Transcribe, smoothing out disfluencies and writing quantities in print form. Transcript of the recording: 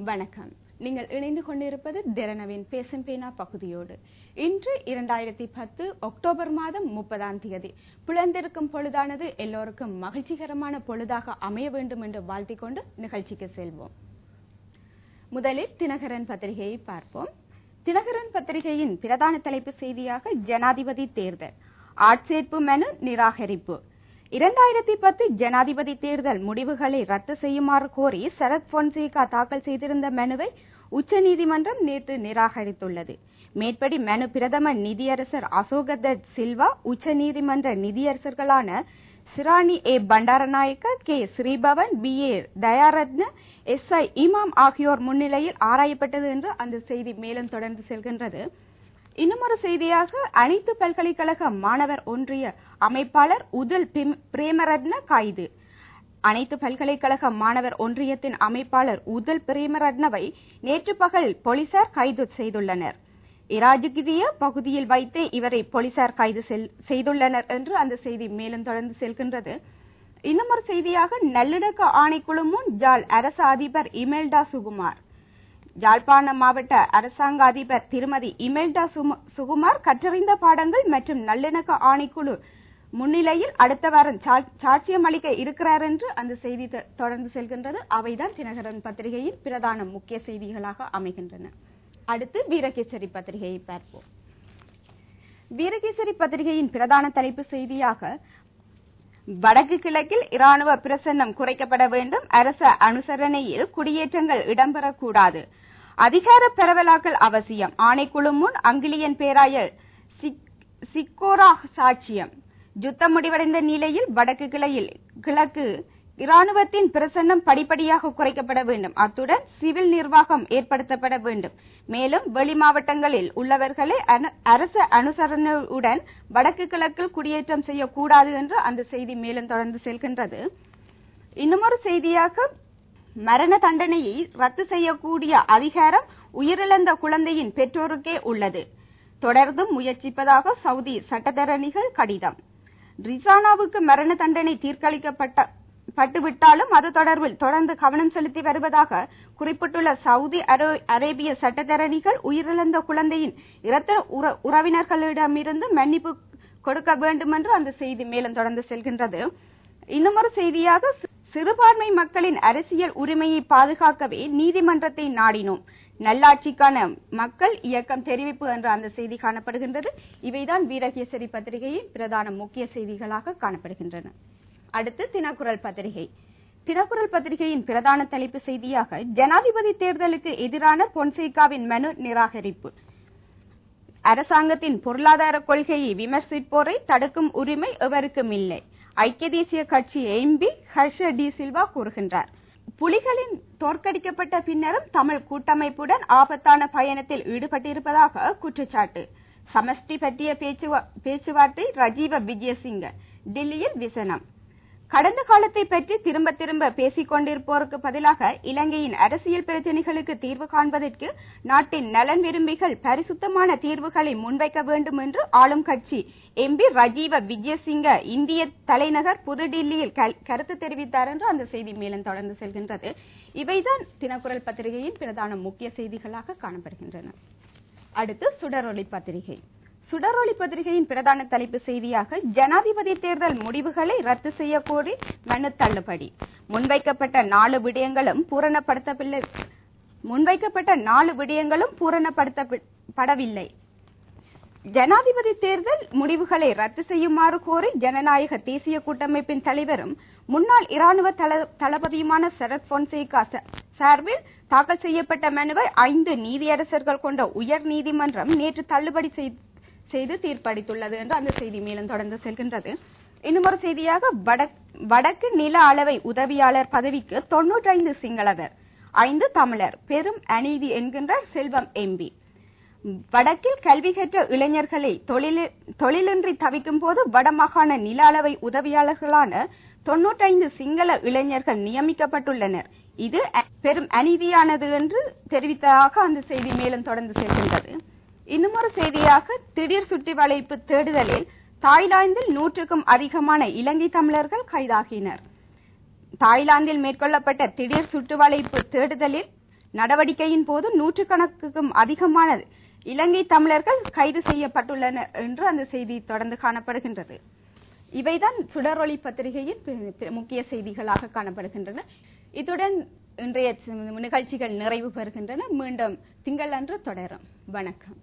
வணக்கம். நீங்கள் இணைந்து கொண்டிருப்பது திறனவின் பேசும் பேனா பகுதியோடு. இன்று 2010 அக்டோபர் மாதம் 30ஆம் தேதி. புலந்திருக்கும் பொழுதானது எல்லோருக்கும் மகிழ்ச்சிகரமான பொழுதாக அமைய வேண்டும் என்று வாழ்த்திக் கொண்டு நிகழ்ச்சிக்கு செல்வோம். முதலில் தினகரன் பத்திரிகையை பார்ப்போம். தினகரன் பத்திரிகையின் பிரதான தலைப்பு செய்தியாக ஜனாதிபதி தேர்தல் ஆட்சேர்ப்பு மனு நிராகரிப்பு. 2010 ஜனாதிபதி தேர்தல் முடிவுகளை ரத்து செய்யுமாறு கோரி சரத் பொன்சேகா தாக்கல் செய்திருந்த மனுவை உச்சநீதிமன்றம் நேற்று நிராகரித்துள்ளது. மேற்படி மனு பிரதம நிதியரசர் அசோக சில்வா, உச்சநீதிமன்ற நிதியரசர்களான சிராணி ஏ Bandaranaike, K Sri Bhavan, B A Dayaratne, SI. இமாம் ஆகியோர் முன்னிலையில் ஆராயப்பட்டது என்று அந்த செய்தி மேலும் தொடர்ந்து செல்கின்றது. இன்னுமொரு செய்தியாக அனைத்து பல்கலைக்கழக மாணவர் ஒன்றிய அமைப்பாளர் உதல் பிரேமரத்ன கைது. அனைத்து பல்கலைக்கழக மாணவர் ஒன்றியத்தின் அமைப்பாளர் உதல் பிரேமரத்னவை நேற்று பகல் போலீசார் கைது செய்துள்ளனர். இராஜகிரிய பகுதியில் வைத்தே இவரை போலீசார் கைது செய்துள்ளனர் என்று அந்த செய்தி மேலும் தொடர்ந்து செல்கின்றது. இன்னுமொரு செய்தியாக நல்லிணக்க ஆணைக்குழு முன் ஜாழ் அரச அதிபர் இமெல்டா சுகுமார். யாழ்ப்பாண மாவட்ட அரசாங்க அதிபர் திருமதி இமெல்டா சுகுமார் கற்றறிந்த பாடங்கள் மற்றும் நல்லிணக்க ஆணைக்குழு முன்னிலையில் அடுத்த வாரம் சாட்சியம் அளிக்க இருக்கிறார் என்று அந்த செய்தி தொடர்ந்து செல்கின்றது. அவைதான் தினகரன் பத்திரிகையின் பிரதான முக்கிய செய்திகளாக அமைகின்றன. அடுத்து வீரகேசரி பத்திரிகையை பார்ப்போம். வீரகேசரி பத்திரிகையின் பிரதான தலைப்பு செய்தியாக வடக்கு கிழக்கில் இராணுவ பிரசன்னம் குறைக்கப்பட வேண்டும், அரச அனுசரணையில் குடியேற்றங்கள் இடம்பெறக்கூடாது, அதிகார பரவலாக்கல் அவசியம், ஆணைக்குழு முன் அங்கிலியன் பேராயர் சிக்கோரா சாட்சியம். யுத்தம் முடிவடைந்த நிலையில் வடக்கு கிழக்கு இராணுவத்தின் பிரசன்னம் படிப்படியாக குறைக்கப்பட வேண்டும், அத்துடன் சிவில் நிர்வாகம் ஏற்படுத்தப்பட வேண்டும், மேலும் வெளி மாவட்டங்களில் உள்ளவர்களை அரச அனுசரணையுடன் வடக்கு கிழக்கில் குடியேற்றம் செய்யக்கூடாது என்று அந்த செய்தி மேலும் தொடர்ந்து செல்கின்றது. இன்னுமொரு செய்தியாக மரண தண்டனையை ரத்து செய்யக்கூடிய அதிகாரம் உயிரிழந்த குழந்தையின் பெற்றோருக்கே உள்ளது, தொடர்ந்து முயற்சிப்பதாக சவுதி சட்டத்தரணிகள் கடிதம். ரிசானாவுக்கு மரண தண்டனை தீர்ப்பளிக்கப்பட்டுவிட்டாலும் அது தொடர்பில் தொடர்ந்து கவனம் செலுத்தி வருவதாக குறிப்பிட்டுள்ள சவுதி அரேபிய சட்டத்தரணிகள் உயிரிழந்த குழந்தையின் இரத்த உறவினர்களிடமிருந்து மன்னிப்பு கொடுக்க வேண்டும் என்று அந்த செய்தி மேலும் தொடர்ந்து செல்கின்றது. இன்னுமொரு செய்தியாக சிறுபான்மை மக்களின் அரசியல் உரிமையை பாதுகாக்கவே நீதிமன்றத்தை நாடினோம், நல்லாட்சிக்கான மக்கள் இயக்கம் தெரிவிப்பு என்ற அந்த செய்தி காணப்படுகின்றது. இவைதான் வீரகேசரி பத்திரிகையின் பிரதான முக்கிய செய்திகளாக காணப்படுகின்றன. அடுத்து தினக்குரல் பத்திரிகை. தினக்குரல் பத்திரிகையின் பிரதான தலைப்பு செய்தியாக ஜனாதிபதி தேர்தலுக்கு எதிரான பொன்சேகாவின் மனு நிராகரிப்பு. அரசாங்கத்தின் பொருளாதார கொள்கையை விமர்சிப்போரை தடுக்கும் உரிமை எவருக்கும் இல்லை, ஐக்கிய தேசிய கட்சி எம்பி ஹர்ஷ டி சில்வா கூறுகின்றார். புலிகளின் தோற்கடிக்கப்பட்ட பின்னரும் தமிழ் கூட்டமைப்புடன் ஆபத்தான பயணத்தில் ஈடுபட்டிருப்பதாக குற்றச்சாட்டு. சமஷ்டி பற்றிய பேச்சுவார்த்தை ரஜீவ விஜயசிங்க. டில்லியில் விசனம். கடந்த காலத்தை பற்றி திரும்ப திரும்ப பேசிக் கொண்டிருப்போருக்கு பதிலாக இலங்கையின் அரசியல் பிரச்சினைகளுக்கு தீர்வு காண்பதற்கு நாட்டின் நலன் விரும்பிகள் பரிசுத்தமான தீர்வுகளை முன்வைக்க வேண்டும் என்று ஆளும் கட்சி எம்பி ரஜீவ விஜயசிங்க இந்திய தலைநகர் புதுடில்லியில் கருத்து தெரிவித்தார் என்று அந்த செய்தி மேலும் தொடர்ந்து செல்கின்றது. இவைதான் தினக்குரல் பத்திரிகையின் பிரதான முக்கிய செய்திகளாக காணப்படுகின்றன. அடுத்து சுடரொளி பத்திரிகை. சுடரொளி பத்திரிகையின் பிரதான தலைப்பு செய்தியாக ஜனாதிபதி தேர்தல் முடிவுகளை ரத்து செய்ய கோரி மனு தள்ளுபடி. முன்வைக்கப்பட்ட 4 விடயங்களும் பூரணப்படுத்தப்படவில்லை. ஜனாதிபதி தேர்தல் முடிவுகளை ரத்து செய்யுமாறு கோரி ஜனநாயக தேசிய கூட்டமைப்பின் தலைவரும் முன்னாள் இராணுவ தளபதியுமான சரத் பொன்சேகா சார்பில் தாக்கல் செய்யப்பட்ட மனுவை 5 நீதியரசர்கள் கொண்ட உயர் நீதிமன்றம் நேற்று தள்ளுபடி செய்து தீர்ப்பளித்துள்ளது என்று அந்த செய்தி மேலும் தொடர்ந்து செல்கின்றது. இன்னுமொரு செய்தியாக வடக்கு நில அளவை உதவியாளர் பதவிக்கு 95 சிங்களவர், 5 தமிழர், பெரும் அநீதி என்கின்றார் செல்வம் எம்பி. வடக்கில் கல்வி கற்ற இளைஞர்களை தொழிலின்றி தவிக்கும் போது வடமாகாண நில அளவை உதவியாளர்களான 95 சிங்கள இளைஞர்கள் நியமிக்கப்பட்டுள்ளனர், இது பெரும் அநீதியானது என்று தெரிவித்ததாக அந்த செய்தி மேலும் தொடர்ந்து செல்கின்றது. இன்னுமொரு செய்தியாக திடீர் சுற்றி வளைப்பு தேடுதலில் தாய்லாந்தில் 100க்கும் அதிகமான இலங்கை தமிழர்கள் கைதாகினர். தாய்லாந்தில் மேற்கொள்ளப்பட்ட திடீர் சுற்றுவளைப்பு தேடுதலில் நடவடிக்கையின் போது நூற்றுக்கணக்குக்கும் அதிகமான இலங்கை தமிழர்கள் கைது செய்யப்பட்டுள்ளனர் என்று அந்த செய்தி தொடர்ந்து காணப்படுகின்றது. இவைதான் சுடரொளி பத்திரிகையின் முக்கிய செய்திகளாக காணப்படுகின்றன. இத்துடன் இன்றைய நிகழ்ச்சிகள் நிறைவு பெறுகின்றன. மீண்டும் திங்களன்று தொடரும். வணக்கம்.